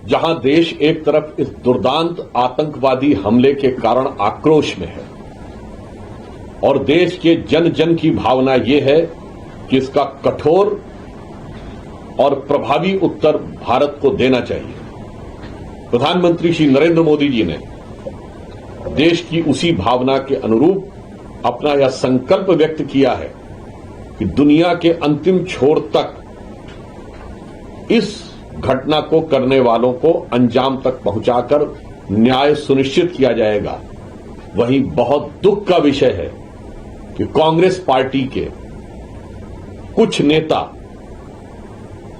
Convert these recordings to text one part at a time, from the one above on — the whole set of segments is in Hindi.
जहां देश एक तरफ इस दुर्दांत आतंकवादी हमले के कारण आक्रोश में है और देश के जन जन की भावना यह है कि इसका कठोर और प्रभावी उत्तर भारत को देना चाहिए। प्रधानमंत्री श्री नरेंद्र मोदी जी ने देश की उसी भावना के अनुरूप अपना यह संकल्प व्यक्त किया है कि दुनिया के अंतिम छोर तक इस घटना को करने वालों को अंजाम तक पहुंचाकर न्याय सुनिश्चित किया जाएगा। वहीं बहुत दुख का विषय है कि कांग्रेस पार्टी के कुछ नेता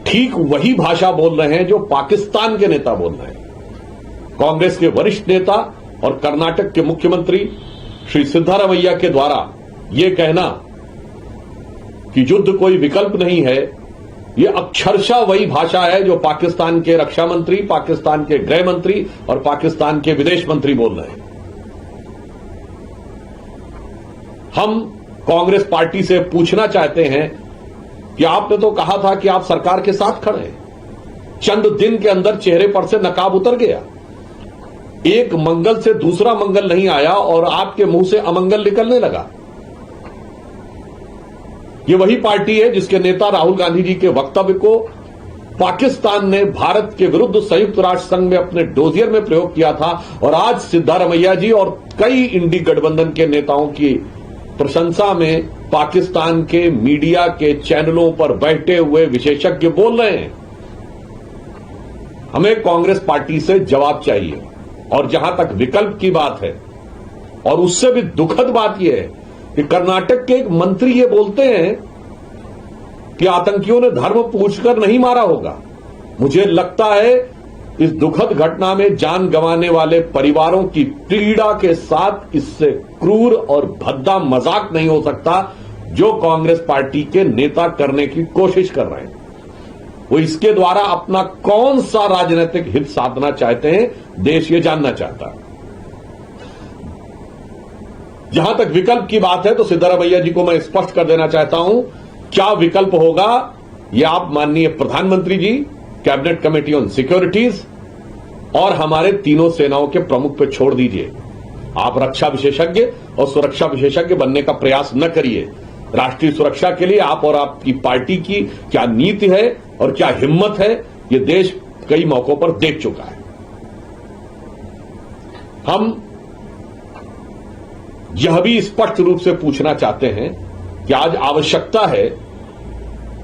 ठीक वही भाषा बोल रहे हैं जो पाकिस्तान के नेता बोल रहे हैं। कांग्रेस के वरिष्ठ नेता और कर्नाटक के मुख्यमंत्री श्री सिद्धारमैया के द्वारा यह कहना कि युद्ध कोई विकल्प नहीं है, यह अक्षरशः वही भाषा है जो पाकिस्तान के रक्षा मंत्री, पाकिस्तान के गृह मंत्री और पाकिस्तान के विदेश मंत्री बोल रहे हैं। हम कांग्रेस पार्टी से पूछना चाहते हैं कि आपने तो कहा था कि आप सरकार के साथ खड़े हैं। चंद दिन के अंदर चेहरे पर से नकाब उतर गया। एक मंगल से दूसरा मंगल नहीं आया और आपके मुंह से अमंगल निकलने लगा। यह वही पार्टी है जिसके नेता राहुल गांधी जी के वक्तव्य को पाकिस्तान ने भारत के विरुद्ध संयुक्त राष्ट्र संघ में अपने डोजियर में प्रयोग किया था और आज सिद्धारमैया जी और कई इंडी गठबंधन के नेताओं की प्रशंसा में पाकिस्तान के मीडिया के चैनलों पर बैठे हुए विशेषज्ञ बोल रहे हैं। हमें कांग्रेस पार्टी से जवाब चाहिए। और जहां तक विकल्प की बात है, और उससे भी दुखद बात यह है कि कर्नाटक के एक मंत्री ये बोलते हैं कि आतंकियों ने धर्म पूछकर नहीं मारा होगा। मुझे लगता है इस दुखद घटना में जान गंवाने वाले परिवारों की पीड़ा के साथ इससे क्रूर और भद्दा मजाक नहीं हो सकता जो कांग्रेस पार्टी के नेता करने की कोशिश कर रहे हैं। वो इसके द्वारा अपना कौन सा राजनीतिक हित साधना चाहते हैं, देश ये जानना चाहता है। जहां तक विकल्प की बात है तो सिद्धारमैया जी को मैं स्पष्ट कर देना चाहता हूं, क्या विकल्प होगा यह आप माननीय प्रधानमंत्री जी, कैबिनेट कमेटी ऑन सिक्योरिटीज और हमारे तीनों सेनाओं के प्रमुख पे छोड़ दीजिए। आप रक्षा विशेषज्ञ और सुरक्षा विशेषज्ञ बनने का प्रयास न करिए। राष्ट्रीय सुरक्षा के लिए आप और आपकी पार्टी की क्या नीति है और क्या हिम्मत है, यह देश कई मौकों पर देख चुका है। हम यह भी स्पष्ट रूप से पूछना चाहते हैं कि आज आवश्यकता है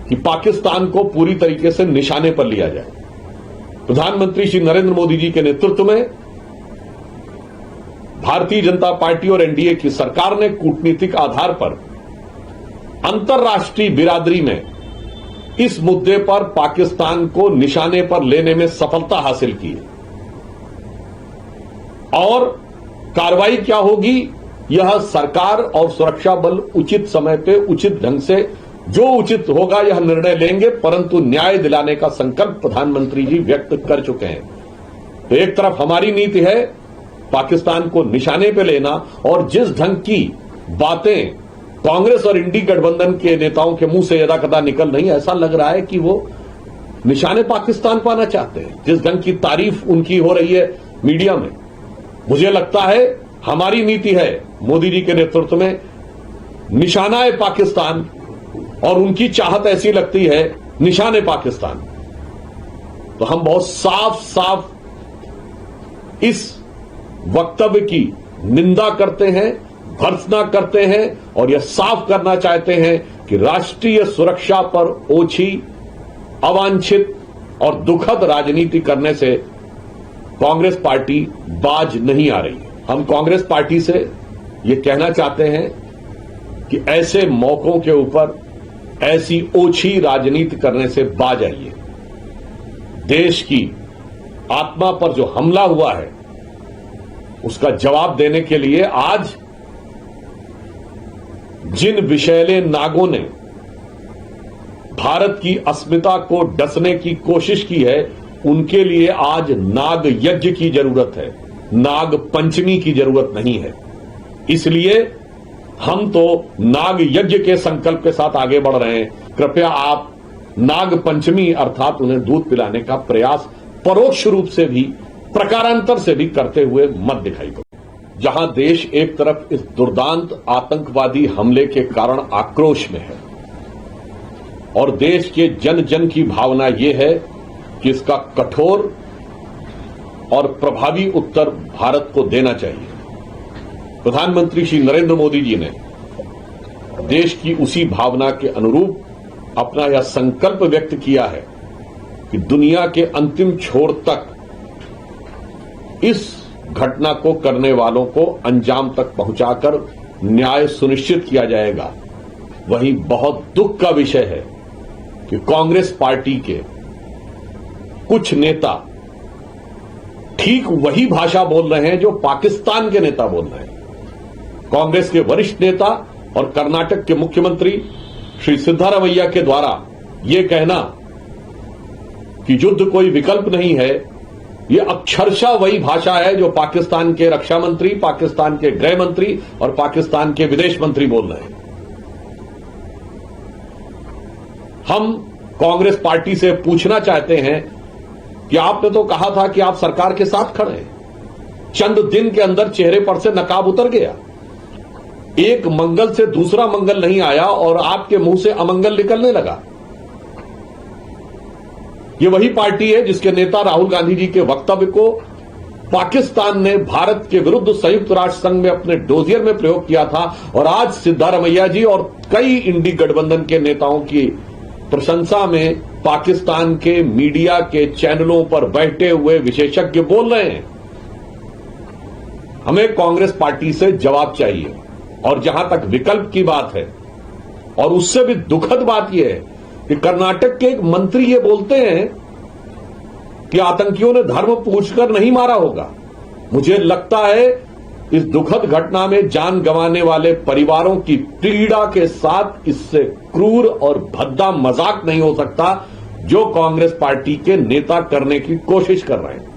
कि पाकिस्तान को पूरी तरीके से निशाने पर लिया जाए। प्रधानमंत्री श्री नरेंद्र मोदी जी के नेतृत्व में भारतीय जनता पार्टी और एनडीए की सरकार ने कूटनीतिक आधार पर अंतर्राष्ट्रीय बिरादरी में इस मुद्दे पर पाकिस्तान को निशाने पर लेने में सफलता हासिल की है। और कार्रवाई क्या होगी, यह सरकार और सुरक्षा बल उचित समय पे उचित ढंग से जो उचित होगा यह निर्णय लेंगे, परंतु न्याय दिलाने का संकल्प प्रधानमंत्री जी व्यक्त कर चुके हैं। तो एक तरफ हमारी नीति है पाकिस्तान को निशाने पे लेना, और जिस ढंग की बातें कांग्रेस और इंडी गठबंधन के नेताओं के मुंह से यदाकदा निकल रही, ऐसा लग रहा है कि वो निशाने पाकिस्तान पाना चाहते हैं। जिस ढंग की तारीफ उनकी हो रही है मीडिया में, मुझे लगता है हमारी नीति है मोदी जी के नेतृत्व में निशाना है पाकिस्तान, और उनकी चाहत ऐसी लगती है निशाने पाकिस्तान। तो हम बहुत साफ साफ इस वक्तव्य की निंदा करते हैं, भर्त्सना करते हैं और यह साफ करना चाहते हैं कि राष्ट्रीय सुरक्षा पर ओछी, अवांछित और दुखद राजनीति करने से कांग्रेस पार्टी बाज नहीं आ रही है। हम कांग्रेस पार्टी से यह कहना चाहते हैं कि ऐसे मौकों के ऊपर ऐसी ओछी राजनीति करने से बाज आइए। देश की आत्मा पर जो हमला हुआ है उसका जवाब देने के लिए आज जिन विषैले नागों ने भारत की अस्मिता को डसने की कोशिश की है, उनके लिए आज नाग यज्ञ की जरूरत है, नाग पंचमी की जरूरत नहीं है। इसलिए हम तो नाग यज्ञ के संकल्प के साथ आगे बढ़ रहे हैं। कृपया आप नाग पंचमी अर्थात उन्हें दूध पिलाने का प्रयास परोक्ष रूप से भी, प्रकारांतर से भी करते हुए मत दिखाई पड़े। जहां देश एक तरफ इस दुर्दांत आतंकवादी हमले के कारण आक्रोश में है और देश के जन जन की भावना यह है कि इसका कठोर और प्रभावी उत्तर भारत को देना चाहिए, प्रधानमंत्री श्री नरेंद्र मोदी जी ने देश की उसी भावना के अनुरूप अपना यह संकल्प व्यक्त किया है कि दुनिया के अंतिम छोर तक इस घटना को करने वालों को अंजाम तक पहुंचाकर न्याय सुनिश्चित किया जाएगा। वही बहुत दुख का विषय है कि कांग्रेस पार्टी के कुछ नेता ठीक वही भाषा बोल रहे हैं जो पाकिस्तान के नेता बोल रहे हैं। कांग्रेस के वरिष्ठ नेता और कर्नाटक के मुख्यमंत्री श्री सिद्धारमैया के द्वारा यह कहना कि युद्ध कोई विकल्प नहीं है, यह अक्षरशः वही भाषा है जो पाकिस्तान के रक्षा मंत्री, पाकिस्तान के गृह मंत्री और पाकिस्तान के विदेश मंत्री बोल रहे हैं। हम कांग्रेस पार्टी से पूछना चाहते हैं कि आपने तो कहा था कि आप सरकार के साथ खड़े हैं, चंद दिन के अंदर चेहरे पर से नकाब उतर गया, एक मंगल से दूसरा मंगल नहीं आया और आपके मुंह से अमंगल निकलने लगा। ये वही पार्टी है जिसके नेता राहुल गांधी जी के वक्तव्य को पाकिस्तान ने भारत के विरुद्ध संयुक्त राष्ट्र संघ में अपने डोजियर में प्रयोग किया था और आज सिद्धारमैया जी और कई इंडी गठबंधन के नेताओं की प्रशंसा में पाकिस्तान के मीडिया के चैनलों पर बैठे हुए विशेषज्ञ बोल रहे हैं। हमें कांग्रेस पार्टी से जवाब चाहिए और जहां तक विकल्प की बात है, और उससे भी दुखद बात यह है कि कर्नाटक के एक मंत्री ये बोलते हैं कि आतंकियों ने धर्म पूछकर नहीं मारा होगा। मुझे लगता है इस दुखद घटना में जान गंवाने वाले परिवारों की पीड़ा के साथ इससे क्रूर और भद्दा मजाक नहीं हो सकता जो कांग्रेस पार्टी के नेता करने की कोशिश कर रहे हैं।